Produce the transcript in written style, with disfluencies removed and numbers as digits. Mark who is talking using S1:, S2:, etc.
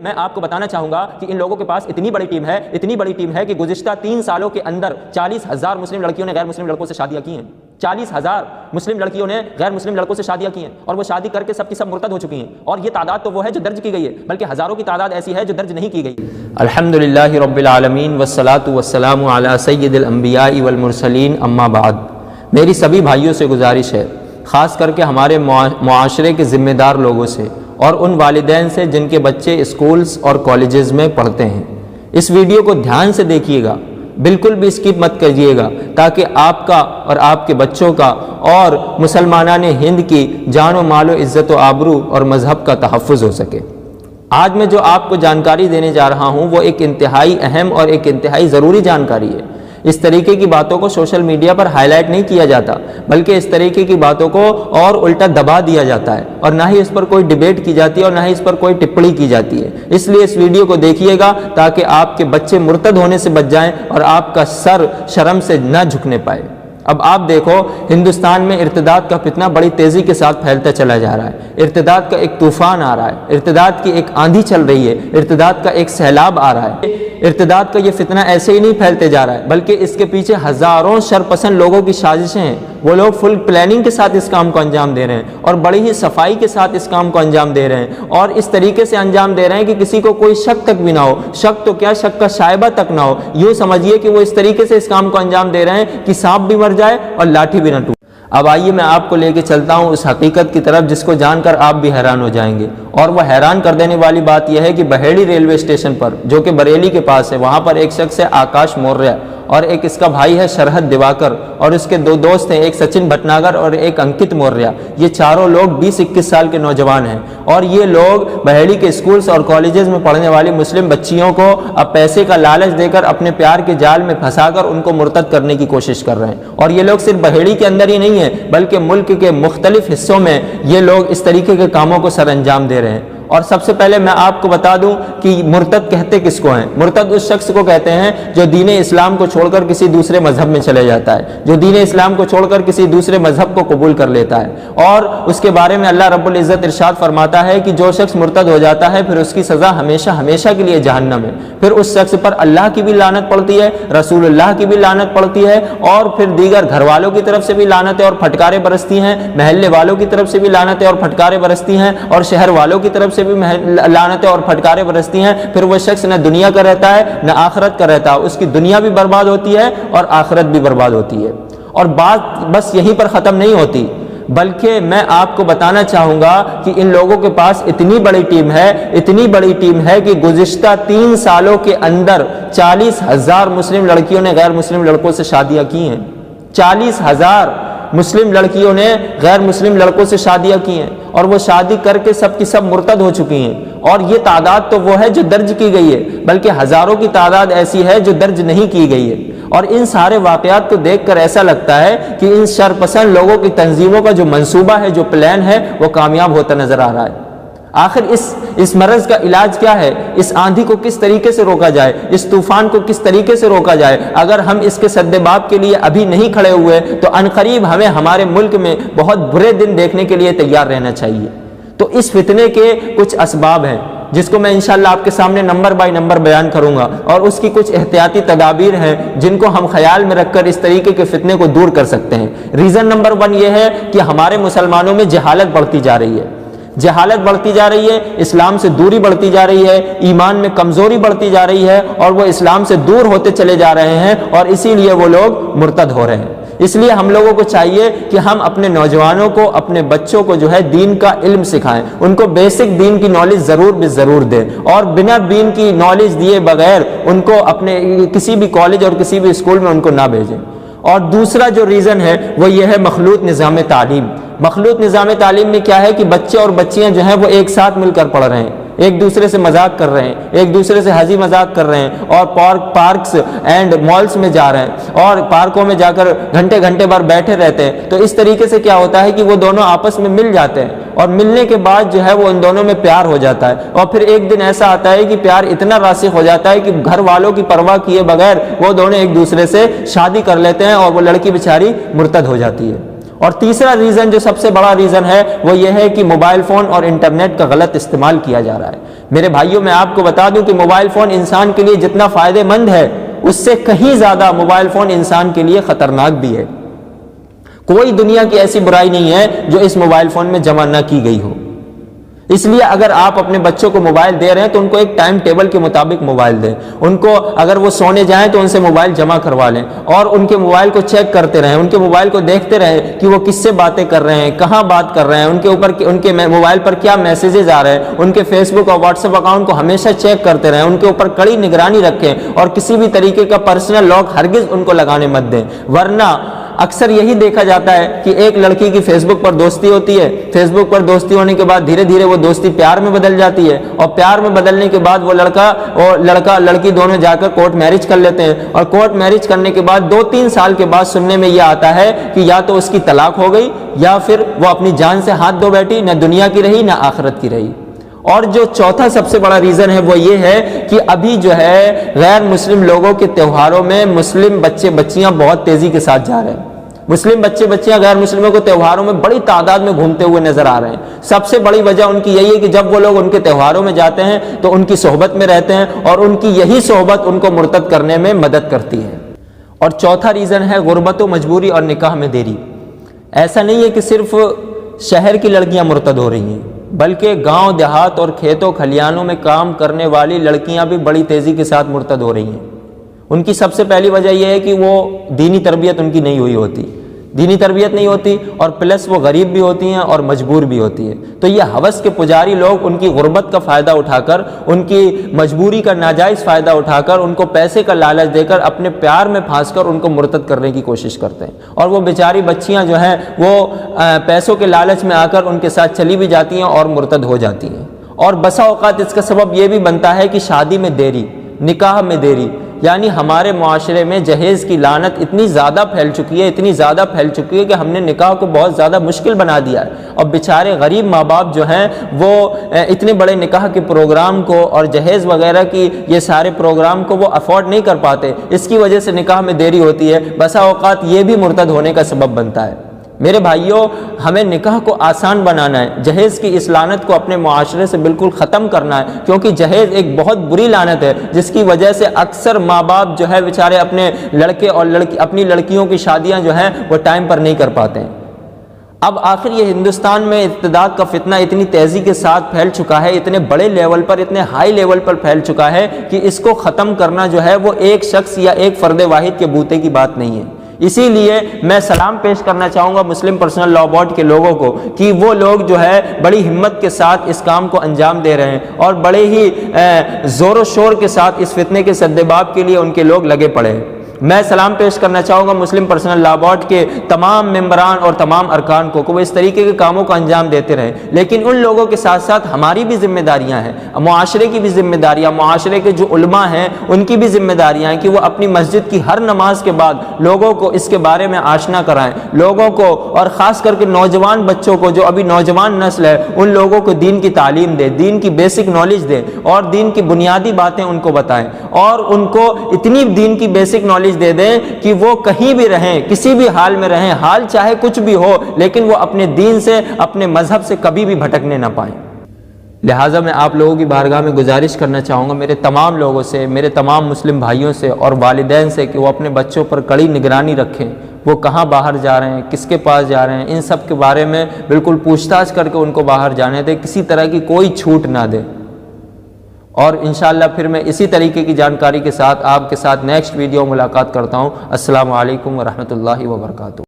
S1: میں آپ کو بتانا چاہوں گا کہ ان لوگوں کے پاس اتنی بڑی ٹیم ہے کہ گزشتہ 3 سالوں کے اندر 40,000 مسلم لڑکیوں نے غیر مسلم لڑکوں سے شادیاں کی ہیں۔ 40,000 مسلم لڑکیوں نے غیر مسلم لڑکوں سے شادیاں کی ہیں، اور وہ شادی کر کے سب کی سب مرتد ہو چکی ہیں۔ اور یہ تعداد تو وہ ہے جو درج کی گئی ہے، بلکہ ہزاروں کی تعداد ایسی ہے جو درج نہیں کی گئی۔
S2: الحمدللہ رب العالمین والصلاة والسلام علی سید الانبیاء والمرسلین، اما بعد۔ میری سبھی بھائیوں سے گزارش ہے، خاص کر کے ہمارے معاشرے کے ذمہ دار لوگوں سے اور ان والدین سے جن کے بچے اسکولز اور کالجز میں پڑھتے ہیں، اس ویڈیو کو دھیان سے دیکھیے گا، بالکل بھی اسکپ مت کریے گا، تاکہ آپ کا اور آپ کے بچوں کا اور مسلمانان ہند کی جان و مال و عزت و آبرو اور مذہب کا تحفظ ہو سکے۔ آج میں جو آپ کو جانکاری دینے جا رہا ہوں وہ ایک انتہائی اہم اور ایک انتہائی ضروری جانکاری ہے۔ اس طریقے کی باتوں کو سوشل میڈیا پر ہائی لائٹ نہیں کیا جاتا، بلکہ اس طریقے کی باتوں کو اور الٹا دبا دیا جاتا ہے، اور نہ ہی اس پر کوئی ڈیبیٹ کی جاتی ہے اور نہ ہی اس پر کوئی ٹپڑی کی جاتی ہے۔ اس لیے اس ویڈیو کو دیکھیے گا تاکہ آپ کے بچے مرتد ہونے سے بچ جائیں اور آپ کا سر شرم سے نہ جھکنے پائے۔ اب آپ دیکھو، ہندوستان میں ارتداد کا فتنہ بڑی تیزی کے ساتھ پھیلتا چلا جا رہا ہے۔ ارتداد کا ایک طوفان آ رہا ہے، ارتداد کی ایک آندھی چل رہی ہے، ارتداد کا ایک سیلاب آ رہا ہے۔ ارتداد کا یہ فتنہ ایسے ہی نہیں پھیلتے جا رہا ہے، بلکہ اس کے پیچھے ہزاروں شرپسند لوگوں کی سازشیں ہیں۔ وہ لوگ فل پلاننگ کے ساتھ اس کام کو انجام دے رہے ہیں، اور بڑی ہی صفائی کے ساتھ اس کام کو انجام دے رہے ہیں، اور اس طریقے سے انجام دے رہے ہیں کہ کسی کو کوئی شک تک بھی نہ ہو، شک تو کیا، شک کا شائبہ تک نہ ہو۔ یوں سمجھیے کہ وہ اس طریقے سے اس کام کو انجام دے رہے ہیں کہ سانپ بھی مر جائے اور لاٹھی بھی نہ ٹوٹے۔ اب آئیے میں آپ کو لے کے چلتا ہوں اس حقیقت کی طرف جس کو جان کر آپ بھی حیران ہو جائیں گے، اور وہ حیران کر دینے والی بات یہ ہے کہ بہیڑی ریلوے اسٹیشن پر، جو کہ بریلی کے پاس ہے، وہاں پر ایک شخص ہے آکاش موریہ، اور ایک اس کا بھائی ہے شرحد دیواکر، اور اس کے 2 دوست ہیں، ایک سچن بھٹناگر اور ایک انکت موریہ۔ یہ چاروں لوگ 20-21 سال کے نوجوان ہیں، اور یہ لوگ بہیڑی کے اسکولز اور کالجز میں پڑھنے والی مسلم بچیوں کو اب پیسے کا لالچ دے کر اپنے پیار کے جال میں پھنسا کر ان کو مرتد کرنے کی کوشش کر رہے ہیں۔ اور یہ لوگ صرف بہیڑی کے اندر ہی نہیں ہیں، بلکہ ملک کے مختلف حصوں میں یہ لوگ اس طریقے کے کاموں کو سر انجام دے رہے ہیں۔ اور سب سے پہلے میں آپ کو بتا دوں کہ مرتد کہتے کس کو ہیں؟ مرتد اس شخص کو کہتے ہیں جو دین اسلام کو چھوڑ کر کسی دوسرے مذہب میں چلے جاتا ہے، جو دین اسلام کو چھوڑ کر کسی دوسرے مذہب کو قبول کر لیتا ہے۔ اور اس کے بارے میں اللہ رب العزت ارشاد فرماتا ہے کہ جو شخص مرتد ہو جاتا ہے پھر اس کی سزا ہمیشہ ہمیشہ کے لیے جہنم ہے۔ پھر اس شخص پر اللہ کی بھی لعنت پڑتی ہے، رسول اللہ کی بھی لعنت پڑتی ہے، اور پھر دیگر گھر والوں کی طرف سے بھی لعنتیں اور پھٹکاریں برستی ہیں، محلے والوں کی طرف سے بھی لعنتیں اور پھٹکاریں برستی ہیں، اور شہر والوں کی طرف سے بھی لعنتیں اور پھٹکاریں برستی ہیں۔ پھر وہ شخص نہ دنیا کا رہتا ہے نہ آخرت کا رہتا ہے، اس کی دنیا بھی برباد ہوتی ہے اور آخرت بھی برباد ہوتی ہے۔ اور بات بس یہیں پر ختم نہیں ہوتی، بلکہ میں آپ کو بتانا چاہوں گا کہ ان لوگوں کے پاس اتنی بڑی ٹیم ہے کہ گزشتہ 3 سالوں کے اندر 40,000 مسلم لڑکیوں نے غیر مسلم لڑکوں سے شادیاں کی ہیں۔ 40,000 مسلم لڑکیوں نے غیر مسلم لڑکوں سے شادیاں کی ہیں، اور وہ شادی کر کے سب کی سب مرتد ہو چکی ہیں۔ اور یہ تعداد تو وہ ہے جو درج کی گئی ہے، بلکہ ہزاروں کی تعداد ایسی ہے جو درج نہیں کی گئی ہے۔ اور ان سارے واقعات کو دیکھ کر ایسا لگتا ہے کہ ان شرپسند لوگوں کی تنظیموں کا جو منصوبہ ہے، جو پلان ہے، وہ کامیاب ہوتا نظر آ رہا ہے۔ آخر اس مرض کا علاج کیا ہے؟ اس آندھی کو کس طریقے سے روکا جائے؟ اس طوفان کو کس طریقے سے روکا جائے؟ اگر ہم اس کے سد باب کے لیے ابھی نہیں کھڑے ہوئے تو عنقریب ہمیں ہمارے ملک میں بہت برے دن دیکھنے کے لیے تیار رہنا چاہیے۔ تو اس فتنے کے کچھ اسباب ہیں جس کو میں انشاءاللہ آپ کے سامنے نمبر بائی نمبر بیان کروں گا، اور اس کی کچھ احتیاطی تدابیر ہیں جن کو ہم خیال میں رکھ کر اس طریقے کے فتنے کو دور کر سکتے ہیں۔ ریزن نمبر 1 یہ ہے کہ ہمارے مسلمانوں میں جہالت بڑھتی جا رہی ہے، جہالت بڑھتی جا رہی ہے، اسلام سے دوری بڑھتی جا رہی ہے، ایمان میں کمزوری بڑھتی جا رہی ہے، اور وہ اسلام سے دور ہوتے چلے جا رہے ہیں، اور اسی لیے وہ لوگ مرتد ہو رہے ہیں۔ اس لیے ہم لوگوں کو چاہیے کہ ہم اپنے نوجوانوں کو، اپنے بچوں کو جو ہے دین کا علم سکھائیں، ان کو بیسک دین کی نالج ضرور دیں، اور بنا دین کی نالج دیے بغیر ان کو اپنے کسی بھی کالج اور کسی بھی اسکول میں ان کو نہ بھیجیں۔ اور دوسرا جو ریزن ہے وہ یہ ہے مخلوط نظام تعلیم۔ مخلوط نظام تعلیم میں کیا ہے کہ بچے اور بچیاں جو ہیں وہ ایک ساتھ مل کر پڑھ رہے ہیں، ایک دوسرے سے مذاق کر رہے ہیں، ایک دوسرے سے ہنسی مذاق کر رہے ہیں، اور پارکس اینڈ مالس میں جا رہے ہیں، اور پارکوں میں جا کر گھنٹے بھر بیٹھے رہتے ہیں۔ تو اس طریقے سے کیا ہوتا ہے کہ وہ دونوں آپس میں مل جاتے ہیں، اور ملنے کے بعد جو ہے وہ ان دونوں میں پیار ہو جاتا ہے، اور پھر ایک دن ایسا آتا ہے کہ پیار اتنا راسخ ہو جاتا ہے کہ گھر والوں کی پرواہ کیے بغیر وہ دونوں ایک دوسرے سے شادی کر لیتے ہیں، اور وہ لڑکی بیچاری مرتد ہو جاتی ہے۔ اور تیسرا ریزن جو سب سے بڑا ریزن ہے وہ یہ ہے کہ موبائل فون اور انٹرنیٹ کا غلط استعمال کیا جا رہا ہے۔ میرے بھائیوں میں آپ کو بتا دوں کہ موبائل فون انسان کے لیے جتنا فائدہ مند ہے اس سے کہیں زیادہ موبائل فون انسان کے لیے خطرناک بھی ہے۔ کوئی دنیا کی ایسی برائی نہیں ہے جو اس موبائل فون میں جمع نہ کی گئی ہو۔ اس لیے اگر آپ اپنے بچوں کو موبائل دے رہے ہیں تو ان کو ایک ٹائم ٹیبل کے مطابق موبائل دیں۔ ان کو اگر وہ سونے جائیں تو ان سے موبائل جمع کروا لیں اور ان کے موبائل کو چیک کرتے رہیں، ان کے موبائل کو دیکھتے رہیں کہ وہ کس سے باتیں کر رہے ہیں، کہاں بات کر رہے ہیں، ان کے موبائل پر کیا میسیجز آ رہے ہیں۔ ان کے فیس بک اور واٹس ایپ اکاؤنٹ کو ہمیشہ چیک کرتے رہیں، ان کے اوپر کڑی نگرانی رکھیں اور کسی بھی طریقے کا پرسنل لاک ہرگز ان کو لگانے مت دیں، ورنہ اکثر یہی دیکھا جاتا ہے کہ ایک لڑکی کی فیس بک پر دوستی ہوتی ہے، فیس بک پر دوستی ہونے کے بعد دھیرے دھیرے وہ دوستی پیار میں بدل جاتی ہے، اور پیار میں بدلنے کے بعد وہ لڑکی دونوں جا کر کورٹ میرج کر لیتے ہیں، اور کورٹ میرج کرنے کے بعد 2-3 سال کے بعد سننے میں یہ آتا ہے کہ یا تو اس کی طلاق ہو گئی یا پھر وہ اپنی جان سے ہاتھ دھو بیٹھی، نہ دنیا کی رہی نہ آخرت کی رہی۔ اور جو چوتھا سب سے بڑا ریزن ہے وہ یہ ہے کہ ابھی جو ہے غیر مسلم لوگوں کے تہواروں میں مسلم بچے بچیاں بہت تیزی کے ساتھ جا رہے ہیں۔ مسلم بچے بچیاں غیر مسلموں کو تہواروں میں بڑی تعداد میں گھومتے ہوئے نظر آ رہے ہیں۔ سب سے بڑی وجہ ان کی یہی ہے کہ جب وہ لوگ ان کے تہواروں میں جاتے ہیں تو ان کی صحبت میں رہتے ہیں اور ان کی یہی صحبت ان کو مرتد کرنے میں مدد کرتی ہے۔ اور چوتھا ریزن ہے غربت و مجبوری اور نکاح میں دیری۔ ایسا نہیں ہے کہ صرف شہر کی لڑکیاں مرتد ہو رہی ہیں، بلکہ گاؤں دیہات اور کھیتوں کھلیانوں میں کام کرنے والی لڑکیاں بھی بڑی تیزی کے ساتھ مرتد ہو رہی ہیں۔ ان کی سب سے پہلی وجہ یہ ہے کہ وہ دینی تربیت ان کی نہیں ہوئی ہوتی، دینی تربیت نہیں ہوتی، اور پلس وہ غریب بھی ہوتی ہیں اور مجبور بھی ہوتی ہے۔ تو یہ ہوس کے پجاری لوگ ان کی غربت کا فائدہ اٹھا کر، ان کی مجبوری کا ناجائز فائدہ اٹھا کر، ان کو پیسے کا لالچ دے کر اپنے پیار میں پھانس کر ان کو مرتد کرنے کی کوشش کرتے ہیں، اور وہ بیچاری بچیاں جو ہیں وہ پیسوں کے لالچ میں آ کر ان کے ساتھ چلی بھی جاتی ہیں اور مرتد ہو جاتی ہیں۔ اور بسا اوقات اس کا سبب یہ بھی بنتا ہے کہ شادی میں دیری، نکاح میں دیری، یعنی ہمارے معاشرے میں جہیز کی لعنت اتنی زیادہ پھیل چکی ہے کہ ہم نے نکاح کو بہت زیادہ مشکل بنا دیا ہے، اور بیچارے غریب ماں باپ جو ہیں وہ اتنے بڑے نکاح کے پروگرام کو اور جہیز وغیرہ کی یہ سارے پروگرام کو وہ افورڈ نہیں کر پاتے، اس کی وجہ سے نکاح میں دیری ہوتی ہے۔ بسا اوقات یہ بھی مرتد ہونے کا سبب بنتا ہے۔ میرے بھائیوں، ہمیں نکاح کو آسان بنانا ہے، جہیز کی اس لعنت کو اپنے معاشرے سے بالکل ختم کرنا ہے، کیونکہ جہیز ایک بہت بری لعنت ہے جس کی وجہ سے اکثر ماں باپ جو ہے بیچارے اپنے لڑکے اور اپنی لڑکیوں کی شادیاں جو ہیں وہ ٹائم پر نہیں کر پاتے ہیں۔ اب آخر یہ ہندوستان میں ارتداد کا فتنہ اتنی تیزی کے ساتھ پھیل چکا ہے، اتنے بڑے لیول پر، اتنے ہائی لیول پر پھیل چکا ہے کہ اس کو ختم کرنا جو ہے وہ ایک شخص یا ایک فرد واحد کے بوتے کی بات نہیں ہے۔ اسی لیے میں سلام پیش کرنا چاہوں گا مسلم پرسنل لاء بورڈ کے لوگوں کو کہ وہ لوگ جو ہے بڑی ہمت کے ساتھ اس کام کو انجام دے رہے ہیں اور بڑے ہی زور و شور کے ساتھ اس فتنے کے سدباب کے لیے ان کے لوگ لگے پڑے ہیں۔ میں سلام پیش کرنا چاہوں گا مسلم پرسنل لاء بورڈ کے تمام ممبران اور تمام ارکان کو کہ وہ اس طریقے کے کاموں کو انجام دیتے رہیں، لیکن ان لوگوں کے ساتھ ساتھ ہماری بھی ذمہ داریاں ہیں، معاشرے کی بھی ذمہ داریاں، معاشرے کے جو علماء ہیں ان کی بھی ذمہ داریاں ہیں کہ وہ اپنی مسجد کی ہر نماز کے بعد لوگوں کو اس کے بارے میں آشنا کرائیں، لوگوں کو اور خاص کر کے نوجوان بچوں کو، جو ابھی نوجوان نسل ہے، ان لوگوں کو دین کی تعلیم دیں، دین کی بیسک نالج دیں اور دین کی بنیادی باتیں ان کو بتائیں، اور ان کو اتنی دین کی بیسک نالج دے دیں کہ وہ کہیں بھی رہیں، کسی بھی حال میں رہیں، حال چاہے کچھ بھی ہو، لیکن وہ اپنے دین سے، اپنے مذہب سے کبھی بھی بھٹکنے نہ پائیں۔ لہٰذا میں آپ لوگوں کی بارگاہ میں گزارش کرنا چاہوں گا، میرے تمام لوگوں سے، میرے تمام مسلم بھائیوں سے اور والدین سے، کہ وہ اپنے بچوں پر کڑی نگرانی رکھیں، وہ کہاں باہر جا رہے ہیں، کس کے پاس جا رہے ہیں، ان سب کے بارے میں بالکل پوچھ تاچھ کر کے ان کو باہر جانے دیں، کسی طرح کی کوئی چھوٹ نہ دیں۔ اور انشاءاللہ پھر میں اسی طریقے کی جانکاری کے ساتھ آپ کے ساتھ نیکسٹ ویڈیو ملاقات کرتا ہوں۔ السلام علیکم ورحمۃ اللہ وبرکاتہ۔